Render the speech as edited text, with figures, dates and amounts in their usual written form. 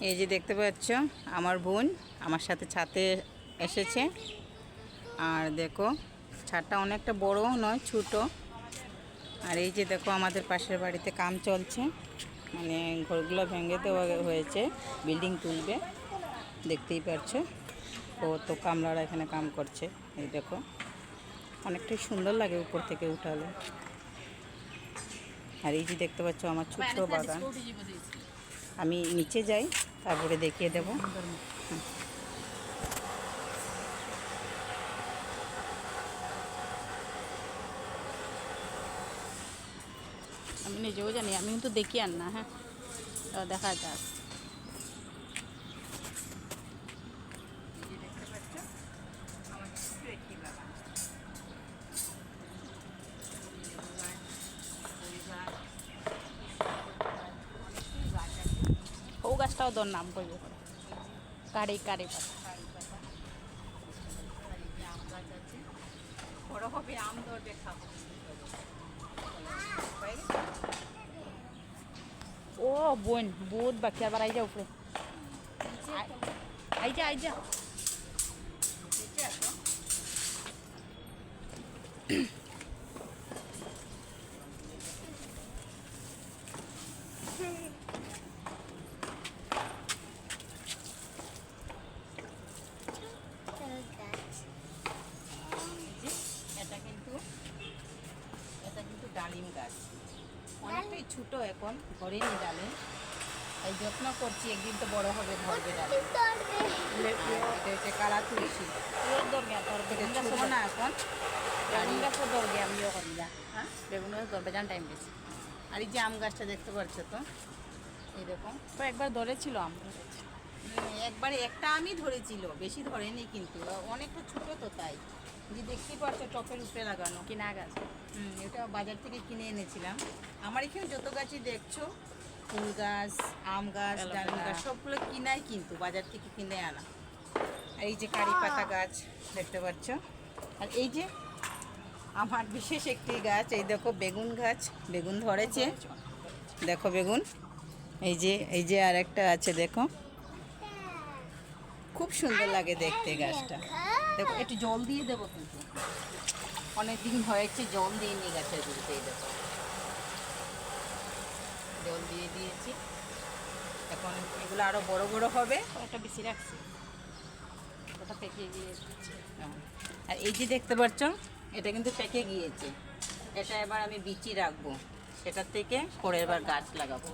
এই যে দেখতে পাচ্ছ আমার বোন আমার সাথে ছাদে এসেছে। আর দেখো ছাদটা অনেকটা বড় নয়, ছোট। আর এই যে দেখো আমাদের পাশের বাড়িতে কাম চলছে, মানে ঘরগুলো ভেঙে দেওয়া হয়েছে, বিল্ডিং তুলবে। দেখতেই পাচ্ছো তো কামলারা এখানে কাম করছে। এই দেখো অনেকটাই সুন্দর লাগে উপর থেকে উঠালে। আর এই যে দেখতে পাচ্ছ আমার ছোট্ট বাগান। আমি নিচে যাই, তারপরে দেখিয়ে দেবো। আমি নিজেও জানি, আমি কিন্তু দেখি আর না। হ্যাঁ, দেখা যাক। ও গাছটাও তোর নাম করব, কারি কারি পাতা। আম গাছ আছে, বড় হবে আম ধরবে, খাবো। ও বোন বহুত বাকি, আবার আই যা উপরে, আই যা আই যা। এটা কিন্তু ডালিম গাছ, অনেকটাই ছোট, এখন ধরেনি ডালিম। এই যত্ন করছি, একদিন তো বড় হবে, ধরবে ডালিম। এটা হচ্ছে কালা তুলসী না এখন। বেগুন গাছও ধরবে, আমিও করি যা। হ্যাঁ, বেগুন গাছ ধরবে, জান টাইম বেশি। আর এই যে আম গাছটা দেখতে পাচ্ছ তো, এই দেখো তো একবার ধরেছিল আম ধরেছে। একবারে একটা আমই ধরেছিল, বেশি ধরেনি কিন্তু, অনেকটা ছোট তো, তাই যে দেখতেই পাচ্ছ টপের উপরে লাগানো। কিনা গাছ। এটা বাজার থেকে কিনে এনেছিলাম। আমার এখানে যত গাছই দেখছো, ফুল গাছ, আম গাছ, ডালিম গাছ, সবগুলো কিনাই, কিন্তু বাজার থেকে কিনে আনা। আর এই যে কারি পাতা গাছ দেখতে পাচ্ছ। আর এই যে আমার বিশেষ একটি গাছ, এই দেখো বেগুন গাছ, বেগুন ধরেছে, দেখো বেগুন। এই যে আর একটা আছে, দেখো খুব সুন্দর লাগে দেখতে গাছটা। দেখো একটু জল দিয়ে দেবো, কিন্তু অনেক দিন হয়েছে জল দিইনি গাছের গুঁড়িতে। এই দেখো জল দিয়ে দিয়েছি, এখন এগুলো আরো বড় বড় হবে। একটা বেশি রাখছি, ওটা পেকে গিয়ে। আর এই যে দেখতে পাচ্ছ, এটা কিন্তু পেকে গিয়েছে। এটা এবার আমি বিচি রাখবো, সেটার থেকে পরের বার গাছ লাগাবো।